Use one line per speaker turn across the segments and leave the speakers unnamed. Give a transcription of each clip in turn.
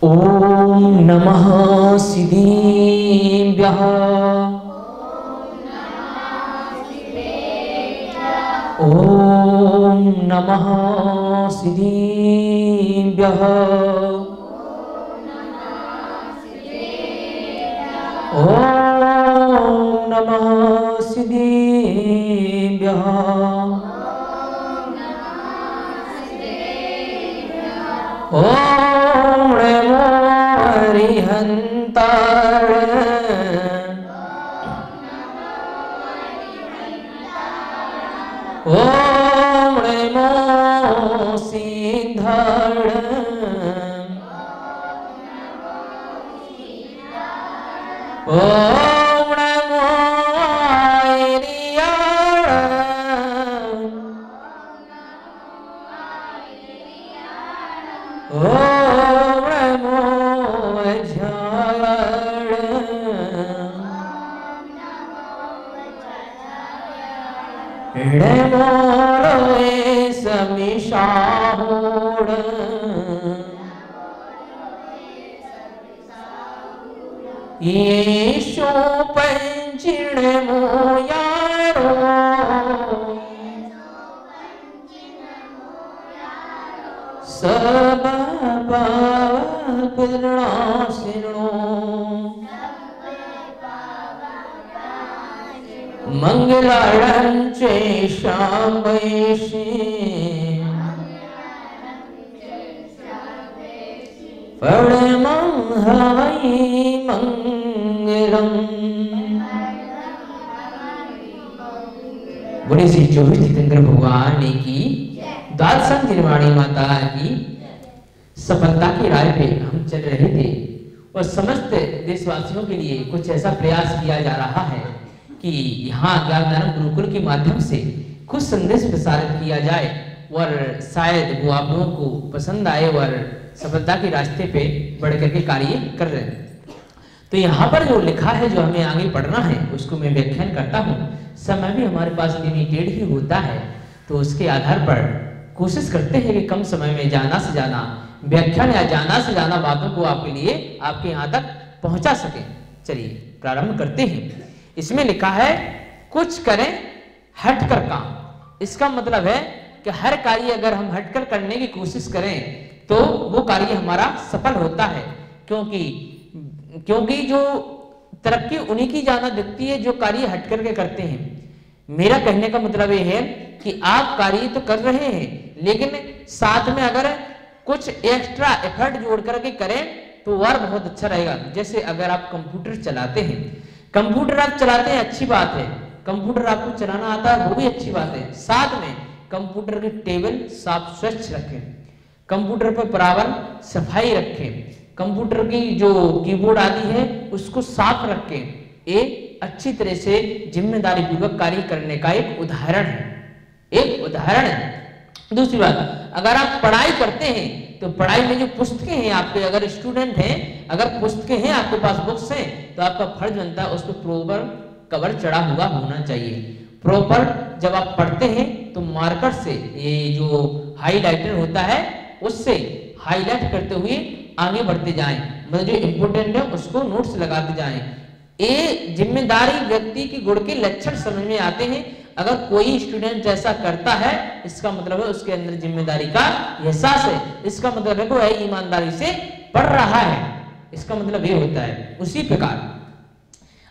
ओम नमः सिद्धेभ्यः। ओम नमः सिद्धेभ्यः। ओम नमः सिद्धेभ्यः। ओम नमो हरिहन्ताय। ओम नमो सिद्धाय। ओम नमो आर्याय। ओम नमो अज्ञाय। नमो रोए समिषाहूढ़। येषु पंचिणमो यारो। सब पापनाशिनो। मंगलार्थं च शाम्भवी। परमं हवै मंगलम्। बोले श्री 24 तीर्थंकर भगवान की, द्वादश निर्वाणी माता की सफलता की राह पे हम चल रहे थे और समस्त देशवासियों के लिए कुछ ऐसा प्रयास किया जा रहा है कि यहाँ ज्ञानदानम गुरुकुल के माध्यम से कुछ संदेश प्रसारित किया जाए और शायद वो आप लोगों को पसंद आए और सफलता के रास्ते पे बढ़ करके कार्य कर रहे हैं। तो यहाँ पर जो लिखा है, जो हमें आगे पढ़ना है, उसको मैं व्याख्यान करता हूँ। समय भी हमारे पास लिमिटेड ही होता है, तो उसके आधार पर कोशिश करते हैं कि कम समय में ज्यादा से ज्यादा व्याख्यान या ज्यादा से ज्यादा बातों को आपके लिए, आपके यहाँ तक पहुँचा सके। चलिए प्रारंभ करते हैं। इसमें लिखा है कुछ करें हटकर काम। इसका मतलब है कि हर कार्य अगर हम हटकर करने की कोशिश करें तो वो कार्य हमारा सफल होता है, क्योंकि जो तरक्की उन्हीं की ज्यादा दिखती है जो कार्य हटकर के करते हैं। मेरा कहने का मतलब ये है कि आप कार्य तो कर रहे हैं, लेकिन साथ में अगर कुछ एक्स्ट्रा एफर्ट जोड़ करके करें तो और बहुत अच्छा रहेगा। जैसे अगर आप कंप्यूटर चलाते हैं, कंप्यूटर आप चलाते हैं, अच्छी बात है, कंप्यूटर आपको चलाना आता है, वो भी अच्छी बात है। साथ में कंप्यूटर की टेबल साफ स्वच्छ रखें, कंप्यूटर पर बराबर सफाई रखें, कंप्यूटर की जो कीबोर्ड आदि है उसको साफ रखें। ये अच्छी तरह से जिम्मेदारी पूर्वक कार्य करने का एक उदाहरण है, एक उदाहरण है। दूसरी बात, अगर आप पढ़ाई करते हैं तो पढ़ाई में जो पुस्तकें हैं आपके, अगर स्टूडेंट हैं, अगर पुस्तकें हैं आपके पास, बुक्स हैं, तो आपका फर्ज बनता है उस पर प्रॉपर कवर चढ़ा हुआ होना चाहिए। प्रॉपर जब आप पढ़ते हैं तो मार्कर से, ये जो हाईलाइटर होता है उससे हाईलाइट करते हुए आगे बढ़ते जाएं, मतलब जो इम्पोर्टेंट है उसको नोट्स लगाते जाएं। ये जिम्मेदारी व्यक्ति की गुण के लक्षण समझ में आते हैं। अगर कोई स्टूडेंट जैसा करता है, इसका मतलब है उसके अंदर जिम्मेदारी का एहसास है, इसका मतलब है वो ईमानदारी से पढ़ रहा है, इसका मतलब ये होता है। उसी प्रकार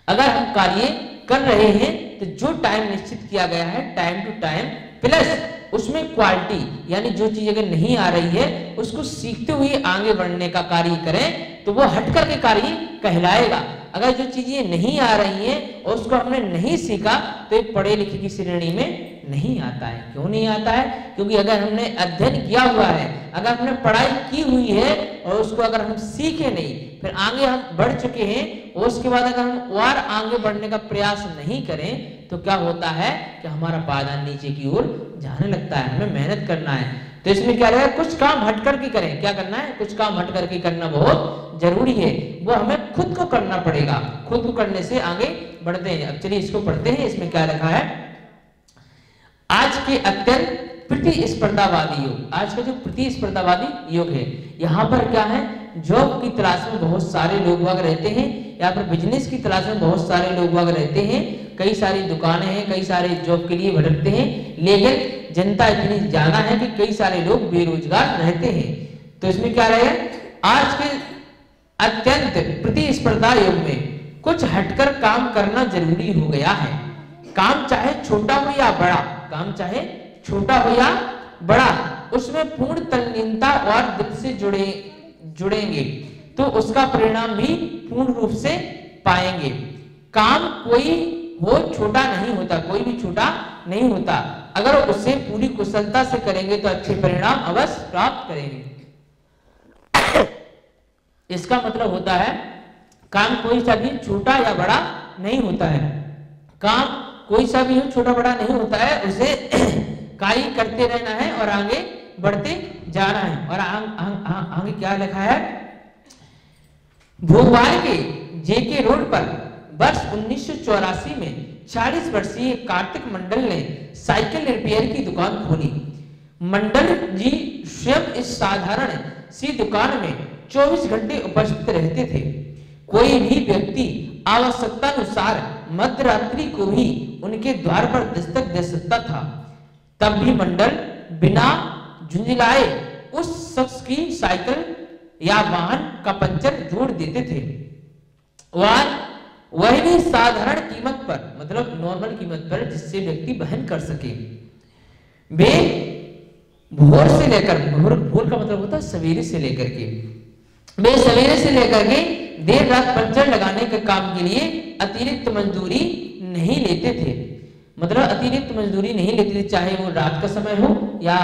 अगर हम कार्य कर रहे हैं तो जो टाइम निश्चित किया गया है, टाइम टू टाइम, प्लस उसमें क्वालिटी, यानी जो चीज अगर नहीं आ रही है उसको सीखते हुए आगे बढ़ने का कार्य करें तो वो हटकर के कार्य कहलाएगा। अगर जो चीजें नहीं आ रही हैं और उसको हमने नहीं सीखा तो ये पढ़े लिखे की श्रेणी में नहीं आता है। क्यों नहीं आता है? क्योंकि अगर हमने अध्ययन किया हुआ है, अगर हमने पढ़ाई की हुई है और उसको अगर हम सीखे नहीं, फिर आगे हम बढ़ चुके हैं और उसके बाद अगर हम और आगे बढ़ने का प्रयास नहीं करें तो क्या होता है कि हमारा पायदान नीचे की ओर जाने लगता है। हमें मेहनत करना है, तो इसमें क्या रहेगा, कुछ काम हट करके करें। क्या करना है? कुछ काम हट करके करना बहुत जरूरी है, वो हमें खुद को करना पड़ेगा। खुद को करने से आगे बढ़ते हैं। अब चलिए इसको पढ़ते हैं। इसमें क्या लिखा है, आज के अत्यंत प्रतिस्पर्धावादी युग, आज का जो प्रतिस्पर्धावादी युग है, यहाँ पर क्या है जॉब की तलाश में बहुत सारे लोग बाग रहते हैं, या फिर बिजनेस की तलाश में बहुत सारे लोग बाग रहते हैं, कई सारी दुकानें हैं, कई सारे जॉब के लिए भटकते हैं, लेकिन जनता इतनी ज्यादा है कि कई सारे लोग बेरोजगार रहते हैं। तो इसमें क्या रहेगा, आज के अत्यंत प्रतिस्पर्धा युग में कुछ हटकर काम करना जरूरी हो गया है। काम चाहे छोटा हो या बड़ा, काम चाहे छोटा हो या बड़ा, उसमें पूर्ण तल्लीनता और दिल से जुड़ेंगे तो उसका परिणाम भी पूर्ण रूप से पाएंगे। काम कोई हो छोटा नहीं होता, कोई भी छोटा नहीं होता, अगर उसे पूरी कुशलता से करेंगे तो अच्छे परिणाम अवश्य प्राप्त करेंगे। इसका मतलब होता है काम कोई सा भी छोटा या बड़ा नहीं होता है, काम कोई सा भी हो छोटा बड़ा नहीं होता है, उसे कार्य करते रहना है और आगे बढ़ते जाना है। और आगे क्या लिखा है, भोपाल के जेके रोड पर वर्ष 1984 में 40 वर्षीय कार्तिक मंडल ने साइकिल रिपेयर की दुकान खोली। मंडल जी स्वयं इस साधारण सी दुकान में 24 घंटे उपस्थित रहते थे। कोई भी व्यक्ति आवश्यकतानुसार मध्य रात्रि को भी उनके द्वार पर दस्तक दे सकता था, तब भी मंडल बिना झुंझलाए उस शख्स की साइकिल या वाहन का पंचर जोड़ देते थे। वह भी साधारण कीमत पर, मतलब नॉर्मल कीमत पर, जिससे व्यक्ति वहन कर सके। वे भोर से लेकर, भोर का मतलब होता है सवेरे से लेकर के, वे सवेरे से लेकर के देर रात पंचर लगाने के काम के लिए अतिरिक्त मजदूरी नहीं लेते थे। मतलब अतिरिक्त मजदूरी नहीं लेते थे, चाहे वो रात का समय हो या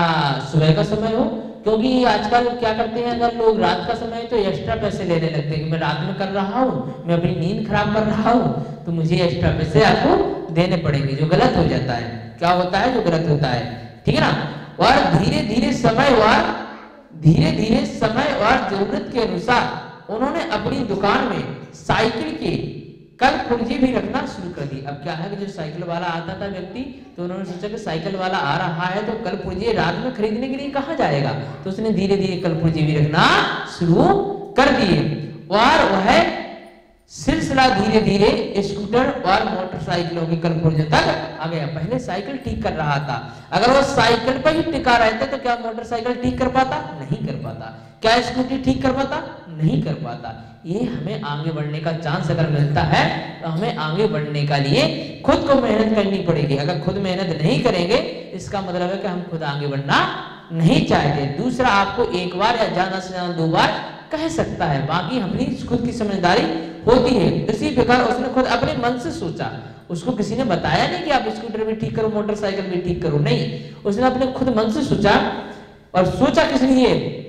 सुबह का समय हो, क्योंकि आजकल क्या करते हैं, अगर लोग रात का समय तो एक्स्ट्रा पैसे लेने लगते हैं कि मैं रात में कर रहा हूँ, मैं अपनी नींद खराब कर रहा हूँ, तो मुझे एक्स्ट्रा पैसे आपको देने पड़ेंगे, जो गलत हो जाता है। क्या होता है, जो गलत होता है, ठीक है ना। और धीरे धीरे समय और जरूरत के अनुसार उन्होंने अपनी दुकान में साइकिल के कल पुर्जे भी रखना शुरू कर दी। अब क्या है कि जो साइकिल वाला आता था व्यक्ति, तो उन्होंने सोचा कि साइकिल वाला आ रहा है तो कल पुर्जे रात में खरीदने के लिए कहाँ जाएगा, तो उसने धीरे धीरे कल पुर्जे भी रखना शुरू कर दिए। और वह सिलसिला धीरे धीरे स्कूटर और मोटरसाइकिलों के कल पुर्जे तक आ गया। पहले साइकिल ठीक कर रहा था, अगर वो साइकिल पर ही टिका रहता तो क्या मोटरसाइकिल ठीक कर पाता, नहीं कर पाता। क्या स्कूटी ठीक कर पाता, नहीं कर पाता। ये हमें आगे बढ़ने का चांस अगर मिलता है तो हमें आगे बढ़ने का लिए खुद को मेहनत करनी पड़ेगी। अगर खुद मेहनत नहीं करेंगे, इसका मतलब है कि हम खुद आगे बढ़ना नहीं चाहते। दूसरा आपको एक बार या ज्यादा से ज्यादा 2 बार कह सकता है, बाकी अपनी खुद की समझदारी होती है। इसी प्रकार उसने खुद अपने मन से सोचा, उसको किसी ने बताया नहीं कि आप स्कूटर भी ठीक करो, मोटरसाइकिल भी ठीक करो, नहीं, उसने अपने खुद मन से सोचा। और सोचा किस लिए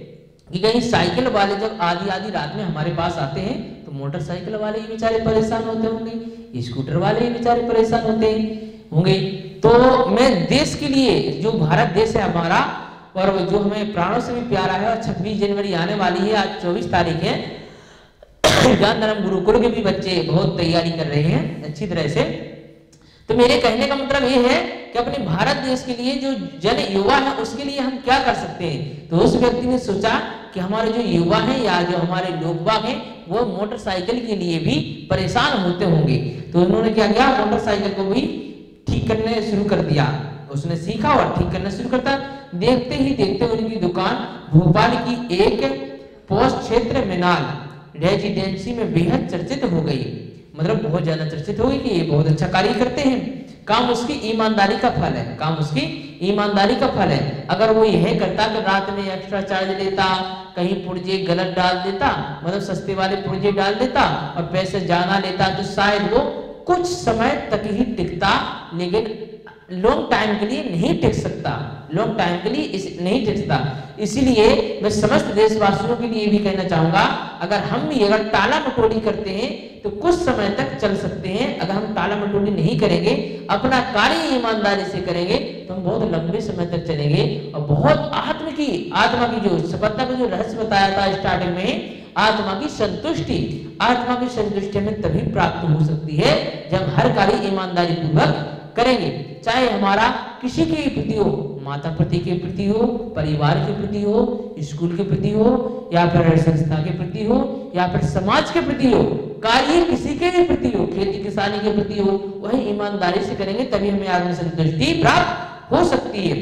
कि कहीं साइकिल वाले जब आधी रात में हमारे पास आते हैं तो मोटरसाइकिल वाले ही बेचारे परेशान होते होंगे, स्कूटर वाले ही बेचारे परेशान होते होंगे। तो मैं देश के लिए, जो भारत देश है हमारा और जो हमें प्राणों से भी प्यारा है, और 26 जनवरी आने वाली है, आज 24 तारीख है, ज्ञान धर्म गुरुकुल के भी बच्चे बहुत तैयारी कर रहे हैं अच्छी तरह से। तो मेरे कहने का मतलब ये है कि अपने भारत देश के लिए जो जन युवा है उसके लिए हम क्या कर सकते हैं। तो उस व्यक्ति ने सोचा कि हमारे जो युवा हैं या जो हमारे लोग बाग हैं वो मोटरसाइकिल के लिए भी परेशान होते होंगे, तो उन्होंने क्या किया, मोटरसाइकिल को भी ठीक करने शुरू कर दिया। उसने सीखा और ठीक करना शुरू करता। देखते ही देखते उनकी दुकान भोपाल की एक पोस्ट क्षेत्र मिनाल रेजिडेंसी में बेहद चर्चित हो गई। मतलब बहुत ज्यादा चर्चित हो गई कि ये बहुत अच्छा कार्य करते हैं। काम उसकी ईमानदारी का फल है, काम उसकी ईमानदारी का फल है। अगर वो यह करता कि रात में एक्स्ट्रा चार्ज लेता, कहीं पुर्जे गलत डाल देता, मतलब सस्ते वाले पुर्जे डाल देता और पैसे ज्यादा लेता, तो शायद वो कुछ समय तक ही टिकता, लेकिन लॉन्ग टाइम के लिए नहीं टिक सकता, लॉन्ग टाइम के लिए नहीं टिक सकता। इसीलिए मैं समस्त देशवासियों के लिए भी कहना चाहूंगा, अगर हम भी अगर टाला मटोली करते हैं तो कुछ समय तक चल सकते हैं। अगर हम टाला मटोली नहीं करेंगे, अपना कार्य ईमानदारी से करेंगे, तो हम बहुत लंबे समय तक चलेंगे। और बहुत आत्मा की जो सफलता का जो रहस्य बताया था स्टार्टिंग में, आत्मा की संतुष्टि में तभी प्राप्त हो सकती है जब हर कार्य ईमानदारी पूर्वक करेंगे। चाहे हमारा किसी के प्रति हो, माता पिता के प्रति हो, परिवार के प्रति हो, स्कूल के प्रति हो, या फिर संस्था के प्रति प्रति हो या फिर समाज के प्रति हो, कार्य किसी के भी प्रति हो, खेती किसानी के प्रति हो, वही ईमानदारी से करेंगे तभी हमें आत्मसंतुष्टि प्राप्त हो सकती है।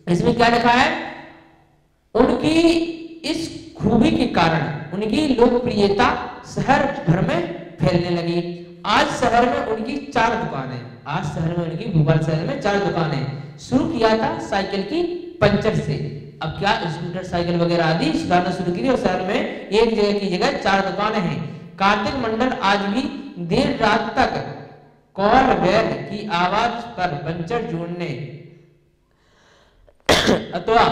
इसमें क्या लिखा है, उनकी इस खूबी के कारण उनकी लोकप्रियता शहर भर में फैलने लगी। आज शहर में उनकी 4 दुकानें, आज शहर में उनकी भोपाल शहर में 4 दुकानें। शुरू किया था साइकिल की पंचर से, अब क्या स्कूटर साइकिल वगैरह आदि सुधारना शुरू की और शहर में एक जगह की जगह 4 दुकानें हैं। कार्तिक मंडल आज भी देर रात तक कॉल बेल की आवाज पर पंचर जोड़ने अथवा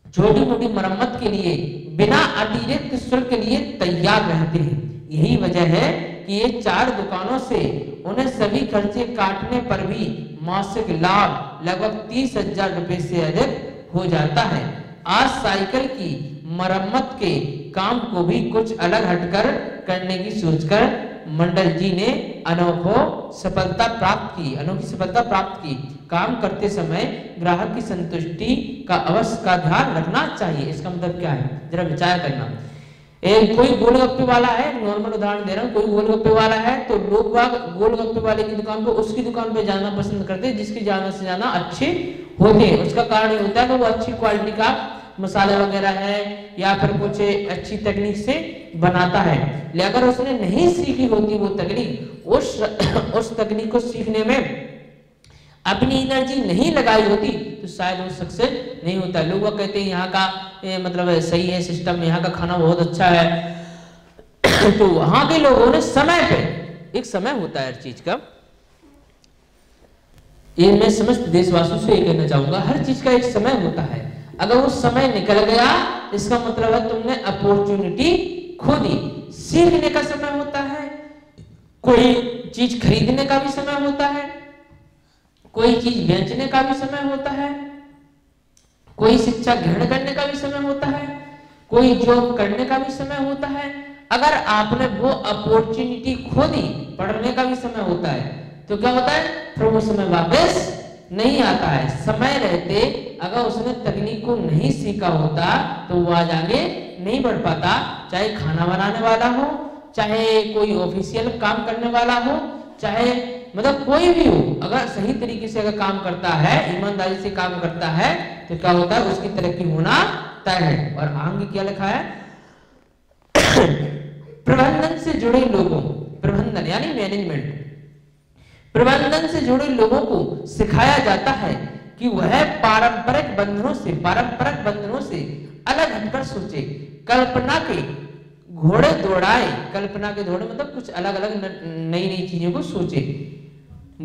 छोटी मोटी मरम्मत के लिए बिना अतिरिक्त शुल्क के लिए तैयार रहते हैं। यही वजह है कि ये 4 दुकानों से उन्हें सभी खर्चे काटने पर भी मासिक लाभ लगभग 30,000 रुपए से अधिक हो जाता है। आज साइकिल की मरम्मत के काम को भी कुछ अलग हटकर करने की सोचकर मंडल जी ने अनोखी सफलता प्राप्त की। काम करते समय ग्राहक की संतुष्टि का अवश्य का ध्यान रखना चाहिए। इसका मतलब क्या है, जरा विचार करना। एक कोई गोलगप्पे वाला है, नॉर्मल उदाहरण दे रहा हूँ, कोई गोलगप्पे वाला है तो लोग बाग गोलगप्पे वाले की दुकान पे, उसकी दुकान पे जाना पसंद करते हैं जिसकी ज्यादा से ज्यादा अच्छे होते हैं। उसका कारण ये होता है कि वो अच्छी क्वालिटी का मसाले वगैरह है या फिर कुछ अच्छी तकनीक से बनाता है। लेकिन अगर उसने नहीं सीखी होती वो तकनीक, उस तकनीक को सीखने में अपनी एनर्जी नहीं लगाई होती तो शायद वो सक्सेस नहीं होता। लोग कहते हैं यहाँ का मतलब सही है सिस्टम, यहाँ का खाना बहुत अच्छा है तो वहां के लोगों ने समय पे, एक समय होता है हर चीज का, ये मैं समस्त देशवासियों से ये कहना चाहूंगा, हर चीज का एक समय होता है। अगर वो समय निकल गया इसका मतलब है तुमने अपॉर्चुनिटी खो दी। सीखने का समय होता है, कोई चीज खरीदने का भी समय होता है, कोई चीज बेचने का भी समय होता है, कोई शिक्षा ग्रहण करने का भी समय होता है, कोई जॉब करने का भी समय होता है। अगर आपने वो अपॉर्चुनिटी खो दी, पढ़ने का भी समय होता है, तो क्या होता है फिर वो समय वापस नहीं आता है। समय रहते अगर उसने तकनीक को नहीं सीखा होता तो वो आज आगे नहीं बढ़ पाता। चाहे खाना बनाने वाला हो, चाहे कोई ऑफिशियल काम करने वाला हो, चाहे मतलब कोई भी हो, अगर सही तरीके से अगर काम करता है, ईमानदारी से काम करता है तो क्या होता है उसकी तरक्की होना तय है। और आगे क्या लिखा है, प्रबंधन से जुड़े लोगों, प्रबंधन यानी मैनेजमेंट, प्रबंधन से जुड़े लोगों को सिखाया जाता है कि वह पारंपरिक बंधनों से अलग हटकर सोचे, कल्पना के घोड़े दौड़ाए, कल्पना के घोड़े मतलब कुछ अलग अलग नई नई चीजों को सोचे,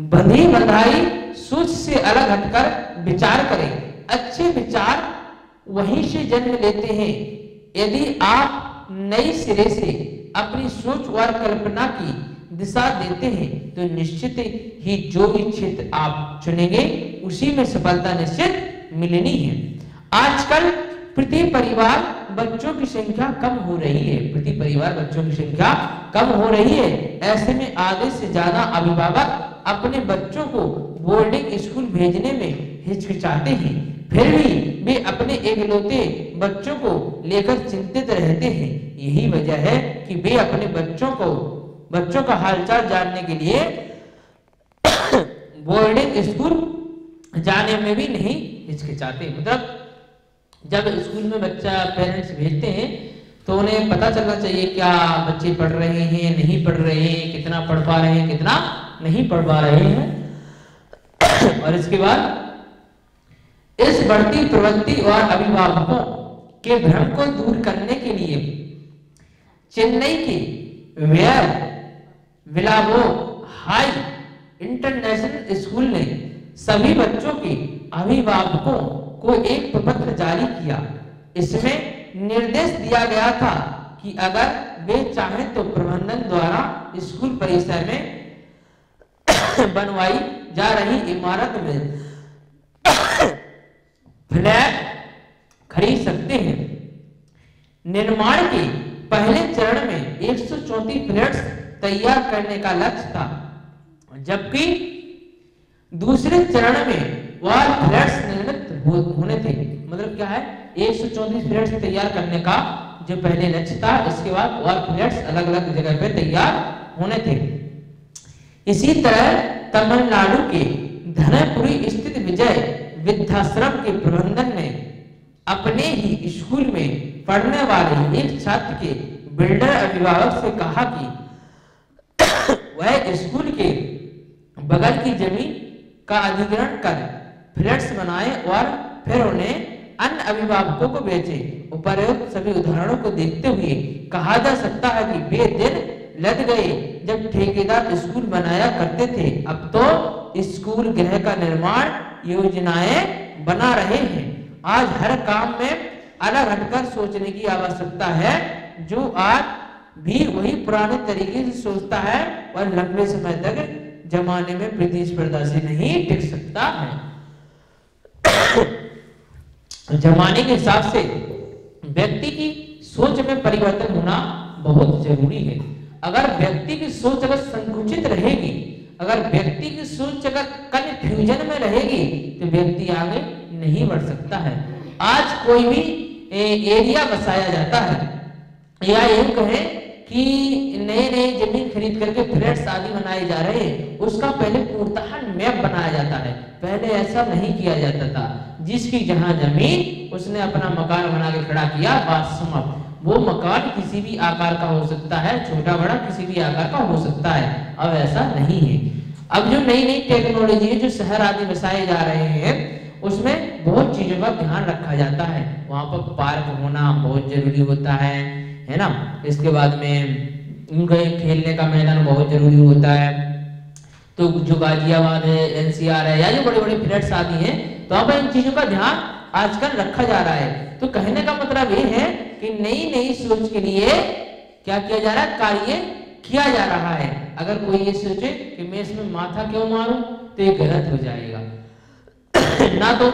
बंधी बंधाई सोच से अलग हटकर विचार करें। अच्छे विचार वहीं से जन्म लेते हैं। यदि आप नई सिरे से अपनी सोच और कल्पना की दिशा देते हैं तो निश्चित ही जो भी क्षेत्र आप चुनेंगे उसी में सफलता निश्चित मिलनी है। आजकल प्रति परिवार बच्चों की संख्या कम हो रही है, प्रति परिवार बच्चों की संख्या कम हो रही है। ऐसे में आधे से ज्यादा अभिभावक अपने बच्चों को बोर्डिंग स्कूल भेजने में हिचकिचाते हैं, फिर भी वे अपने एकलौते बच्चों को लेकर चिंतित रहते हैं। यही वजह है कि वे अपने बच्चों का हालचाल जानने के लिए बोर्डिंग स्कूल जाने में भी नहीं हिचकिचाते। मतलब जब स्कूल में बच्चा पेरेंट्स भेजते हैं तो उन्हें पता चलना चाहिए क्या बच्चे पढ़ रहे हैं, नहीं पढ़ रहे हैं, कितना पढ़ पा रहे हैं, कितना नहीं पढ़ पा रहे हैं। और इसके बाद इस बढ़ती प्रवृत्ति और अभिभावकों के भ्रम को दूर करने के लिए चेन्नई के विलावो हाई इंटरनेशनल स्कूल ने सभी बच्चों के अभिभावकों को एक प्रपत्र जारी किया। इसमें निर्देश दिया गया था कि अगर वे चाहें तो प्रबंधन द्वारा स्कूल परिसर में बनवाई जा रही इमारत में फ्लैट खरीद सकते हैं। निर्माण के पहले चरण में 134 फ्लैट्स तैयार करने का लक्ष्य था, जबकि दूसरे चरण में वह फ्लैट्स निर्मित होने थे। मतलब क्या है, 134 फ्लैट्स तैयार करने का जो पहले लक्ष्य था। इसके बाद और फ्लैट्स अलग अलग जगह पे तैयार होने थे। इसी तरह तमिलनाडु के धनपुरी स्थित विजय वृद्धाश्रम के प्रबंधन ने अपने ही स्कूल में पढ़ने वाले एक छात्र के बिल्डर अभिभावक से कहा कि वह स्कूल के बगल की जमीन का अधिग्रहण कर फ्लैट्स बनाए और फिर उन्हें अन्य अभिभावकों को बेचे। उपर्युक्त सभी उदाहरणों को देखते हुए कहा जा सकता है कि वे दिन लद गए जब ठेकेदार स्कूल बनाया करते थे, अब तो स्कूल गृह का निर्माण योजनाएं बना रहे हैं। आज हर काम में अलग हटकर सोचने की आवश्यकता है, जो आज भी वही पुराने तरीके से सोचता है और लंबे समय तक जमाने में प्रतिस्पर्धा से नहीं टिक सकता है। जमाने के हिसाब से व्यक्ति की सोच में परिवर्तन होना बहुत जरूरी है। अगर व्यक्ति की सोच अगर संकुचित रहेगी, अगर व्यक्ति की सोच अगर कन्फ्यूजन में रहेगी, तो व्यक्ति आगे नहीं बढ़ सकता है। आज कोई भी एरिया बसाया जाता है या यूं कहें कि नए नए जमीन खरीद करके फ्लैट्स आदि बनाए जा रहे हैं, उसका पहले पूर्णतः मैप बनाया जाता है। पहले ऐसा नहीं किया जाता था। जिसकी जहां जमीन उसने अपना मकान बना के खड़ा किया, बात समाप्त। वो मकान किसी भी आकार का हो सकता है, छोटा बड़ा किसी भी आकार का हो सकता है। अब ऐसा नहीं है। अब जो नई नई टेक्नोलॉजी है, जो शहर आदि बसाए जा रहे हैं, उसमें बहुत चीजों का ध्यान रखा जाता है। वहां पर पार्क होना बहुत जरूरी होता है ना। इसके बाद में उनके खेलने का मैदान बहुत जरूरी होता है। तो जो गाजियाबाद है, एनसीआर है, या जो बड़े बड़े फ्लैट्स आदि हैं, तो अब इन चीजों का ध्यान आजकल रखा जा रहा है। तो कहने का मतलब ये है कि नई नई सोच के लिए क्या किया जा रहा है, कार्य किया जा रहा है। अगर कोई ये सोचे कि मैं इसमें माथा क्यों मारूं, तो ये गलत हो जाएगा। ना तो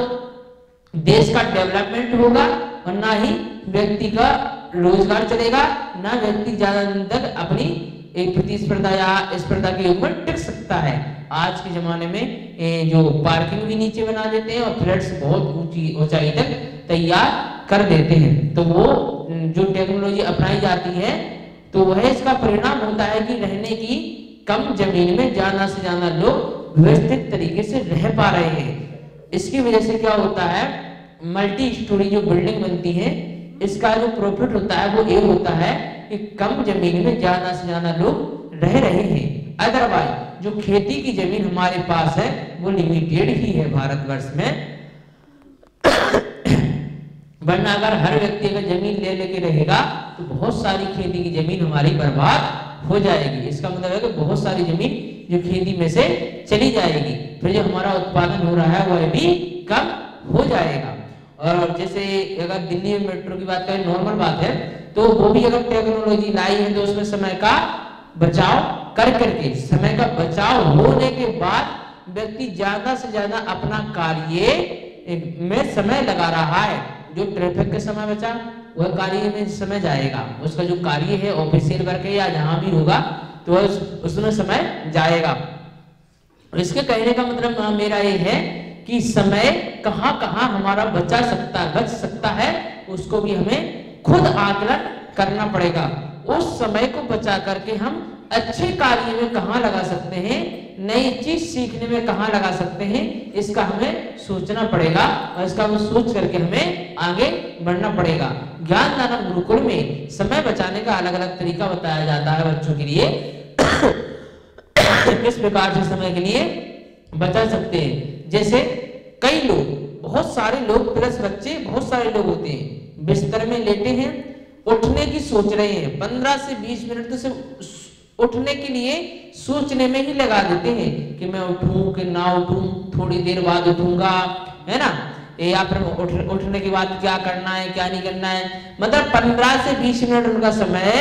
देश का डेवलपमेंट होगा और ना ही व्यक्ति का रोजगार चलेगा, ना व्यक्ति ज्यादा दिन तक अपनी एक प्रतिस्पर्धा या स्पर्धा के ऊपर टिक सकता है। आज के जमाने में जो पार्किंग भी नीचे बना देते हैं और फ्लैट्स बहुत ऊंची ऊंचाई तक तैयार कर देते हैं। तो वो जो टेक्नोलॉजी अपनाई जाती है, तो वह इसका परिणाम होता है कि रहने की कम जमीन में ज्यादा से ज्यादा लोग व्यवस्थित तरीके से रह पा रहे हैं। इसकी वजह से क्या होता है, मल्टी स्टोरी जो बिल्डिंग बनती है, इसका जो प्रॉफिट होता है वो ये होता है कि कम जमीन में ज्यादा से ज्यादा लोग रह रहे हैं। अदरवाइज जो खेती की जमीन हमारे पास है वो लिमिटेड ही है भारतवर्ष में। वरना अगर हर व्यक्ति अगर जमीन ले लेके रहेगा तो बहुत सारी खेती की जमीन हमारी बर्बाद हो जाएगी। इसका मतलब है कि बहुत सारी जमीन जो खेती में से चली जाएगी, फिर जो हमारा उत्पादन हो रहा है वह भी कम हो जाएगा। और जैसे अगर दिल्ली में मेट्रो की बात करें, नॉर्मल बात है, तो वो भी अगर टेक्नोलॉजी लाई है तो उसमें समय का बचाव कर करके, समय का बचाव होने के बाद व्यक्ति ज्यादा से ज्यादा अपना कार्य में समय लगा रहा है। जो ट्रैफिक का समय बचा वह कार्य में समय जाएगा, उसका जो कार्य है ऑफिशियल वर्क है या जहां भी होगा तो उसमें समय जाएगा। इसके कहने का मतलब मेरा ये है कि समय कहां कहां हमारा बच सकता है, उसको भी हमें खुद आकलन करना पड़ेगा। उस समय को बचा करके हम अच्छे कार्य में कहां लगा सकते हैं, नई चीज सीखने में कहां लगा सकते हैं, इसका हमें सोचना पड़ेगा और इसका सोच करके हमें आगे बढ़ना पड़ेगा। ज्ञान दानव गुरुकुल में समय बचाने का अलग अलग तरीका बताया जाता है बच्चों के लिए। किस प्रकार से समय के लिए बचा सकते हैं। जैसे कई लोग, बहुत सारे लोग प्लस बच्चे बहुत सारे लोग होते हैं, बिस्तर में लेटे हैं, उठने की सोच रहे हैं, 15 से 20 मिनट तो सिर्फ उठने के लिए सोचने में ही लगा देते हैं कि मैं उठूं कि ना उठूं, थोड़ी देर बाद उठूंगा, है ना, या फिर उठने के बाद क्या करना है क्या नहीं करना है। मतलब 15 से 20 मिनट उनका समय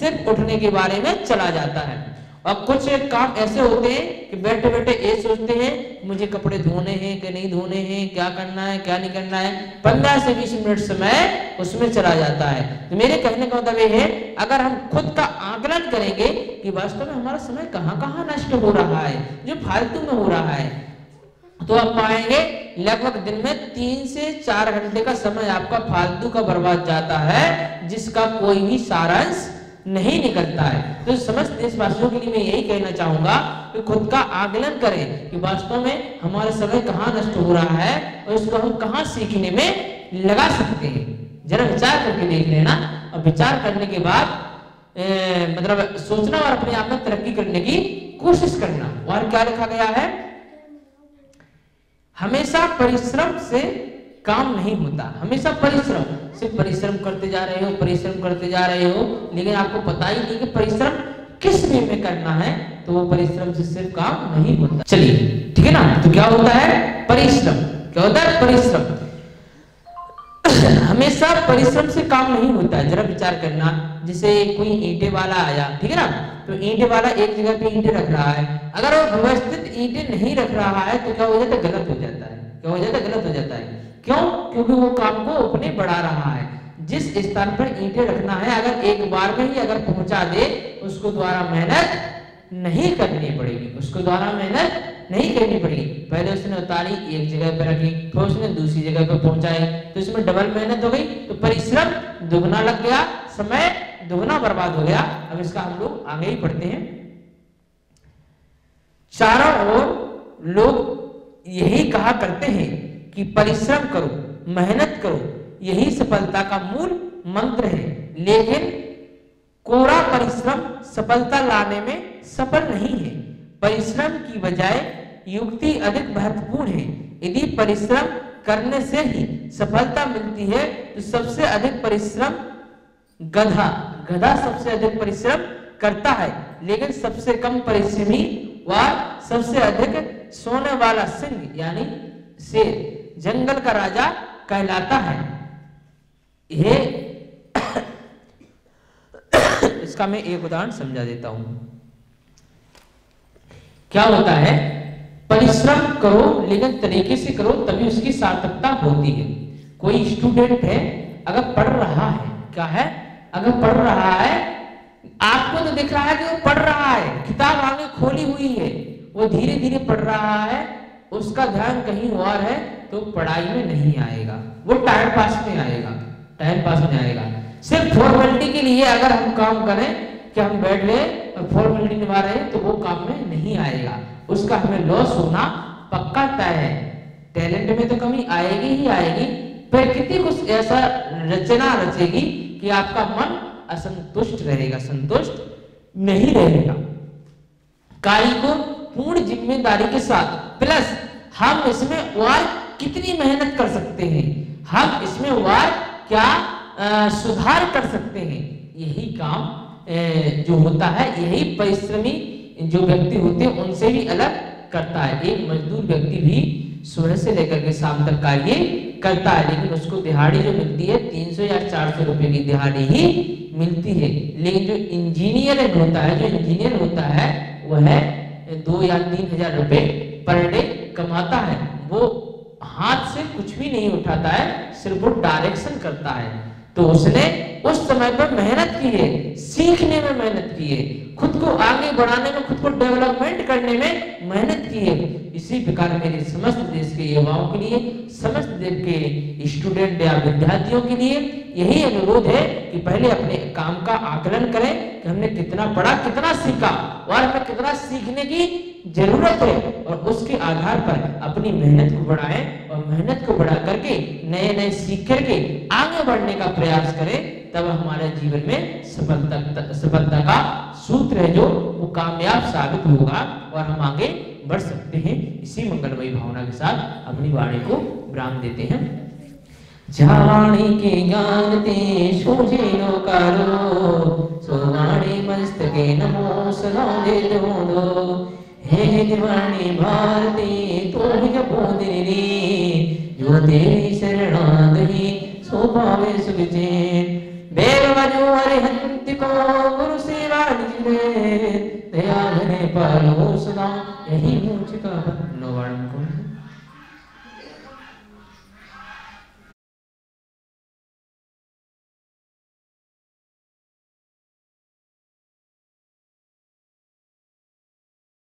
सिर्फ उठने के बारे में चला जाता है। और कुछ काम ऐसे होते हैं कि बैठे बैठे ये सोचते हैं मुझे कपड़े धोने हैं कि नहीं धोने हैं, क्या करना है क्या नहीं करना है। 15 से 20 मिनट समय उसमें चला जाता है। तो मेरे कहने का मतलब ये है, अगर हम खुद का आकलन करेंगे कि वास्तव में हमारा समय कहां कहां नष्ट हो रहा है, जो फालतू में हो रहा है, तो आप पाएंगे लगभग दिन में 3 से 4 घंटे का समय आपका फालतू का बर्बाद जाता है, जिसका कोई भी सारांश नहीं निकलता है। तो समस्त देशवासियों के लिए मैं यही कहना चाहूंगा कि खुद का आकलन करें कि वास्तव में हमारा समय कहाँ नष्ट हो रहा है और इसको हम कहाँ सीखने में लगा सकते हैं। जरा विचार करके देख लेना, और विचार करने के बाद मतलब सोचना और अपने आप में तरक्की करने की कोशिश करना। और क्या लिखा गया है, हमेशा परिश्रम से काम नहीं होता। हमेशा परिश्रम, सिर्फ परिश्रम करते जा रहे हो, परिश्रम करते जा रहे हो, लेकिन आपको पता ही नहीं कि परिश्रम किस वे में करना है, तो वो परिश्रम से सिर्फ काम नहीं होता। चलिए ठीक है ना। तो क्या होता है परिश्रम, क्या होता है परिश्रम। हमेशा परिश्रम से काम नहीं होता है। जरा विचार करना, जैसे कोई ईंटे वाला आया, ठीक है ना, तो ईंटे वाला एक जगह पे ईंटे रख रहा है, अगर वो व्यवस्थित ईंटे नहीं रख रहा है तो क्या हो जाता है, गलत हो जाता है। क्या हो जाता है, गलत हो जाता है। क्यों? क्योंकि वो काम को अपने बढ़ा रहा है। जिस स्थान पर ईंटें रखना है, अगर एक बार में ही अगर पहुंचा दे, उसको द्वारा मेहनत नहीं करनी पड़ेगी, उसको द्वारा मेहनत नहीं करनी पड़ेगी। पहले उसने उतारी, एक जगह पर रखी, फिर उसने दूसरी जगह पर पहुंचाई, तो इसमें डबल मेहनत हो गई, तो परिश्रम दुगना लग गया, समय दुगना बर्बाद हो गया। अब इसका हम लोग आगे ही पढ़ते हैं। चारों ओर लोग यही कहा करते हैं कि परिश्रम करो, मेहनत करो, यही सफलता का मूल मंत्र है। लेकिन कोरा परिश्रम सफलता लाने में सफल नहीं है। परिश्रम की बजाय युक्ति अधिक महत्वपूर्ण है। यदि परिश्रम करने से ही सफलता मिलती है तो सबसे अधिक परिश्रम गधा सबसे अधिक परिश्रम करता है, लेकिन सबसे कम परिश्रमी व सबसे अधिक सोने वाला सिंह यानी शेर जंगल का राजा कहलाता है। ये इसका मैं एक उदाहरण समझा देता हूं। क्या होता है, परिश्रम करो लेकिन तरीके से करो, तभी उसकी सार्थकता होती है। कोई स्टूडेंट है, अगर पढ़ रहा है, क्या है, अगर पढ़ रहा है, आपको तो दिख रहा है कि वो पढ़ रहा है, किताब आगे खोली हुई है, वो धीरे धीरे पढ़ रहा है, उसका ध्यान कहीं और है, तो पढ़ाई में नहीं आएगा, वो टाइम पास में आएगा, टाइम पास में आएगा। सिर्फ फॉर्मेलिटी के लिए अगर हम काम करें कि हम बैठ गए और फॉर्मेलिटी निभा रहे हैं, तो वो काम में नहीं आएगा, उसका हमें लॉस होना पक्का तय है। टैलेंट में तो कमी आएगी ही आएगी, प्रकृति कुछ ऐसा रचना रचेगी कि आपका मन असंतुष्ट रहेगा, संतुष्ट नहीं रहेगा। कार्य को पूर्ण जिम्मेदारी के साथ प्लस हम इसमें और कितनी मेहनत कर सकते हैं, हम इसमें और क्या सुधार कर सकते हैं, यही काम जो होता है, यही परिश्रमी जो व्यक्ति होते हैं उनसे भी अलग करता है। एक मजदूर व्यक्ति भी सुबह से लेकर के शाम तक कार्य करता है, लेकिन उसको दिहाड़ी जो मिलती है 300 या 400 रुपए की दिहाड़ी ही मिलती है। लेकिन जो इंजीनियर होता है, जो इंजीनियर होता है, वह 2 या 3 हजार रुपए पर डे कमाता है। वो हाथ से कुछ भी नहीं उठाता है, सिर्फ वो डायरेक्शन करता है। तो उसने उस समय पर मेहनत की है, सीखने में मेहनत की है, खुद को आगे बढ़ाने में, खुद को डेवलपमेंट करने में मेहनत की है। इसी प्रकार मेरे समस्त देश के युवाओं के लिए, समस्त देश के स्टूडेंट या विद्यार्थियों के लिए यही अनुरोध है कि पहले अपने काम का आकलन करें कि हमने कितना पढ़ा, कितना सीखा और हमें कितना सीखने की जरूरत है, और उसके आधार पर अपनी मेहनत को बढ़ाएं और मेहनत को बढ़ा करके नए नए सीख करके आगे बढ़ने का प्रयास करें। तब हमारे जीवन में सफलता का सूत्र है जो वो कामयाब साबित होगा और हम आगे बढ़ सकते हैं। इसी मंगलमयी भावना के साथ अपनी वाणी को विराम देते हैं। जानी के ज्ञानते सोझे नो करो, सोवाणी मस्तके नमो सदादे जोड़ो। हे दिवाणी भारती तो ही जपोदिनी, जो तेरी शरणागति सो पावे सुख चैन। बेग बजो अरिहंत को गुरु सेवा निज दे, दया घने पालो सदा यही मुझ का नवाण को।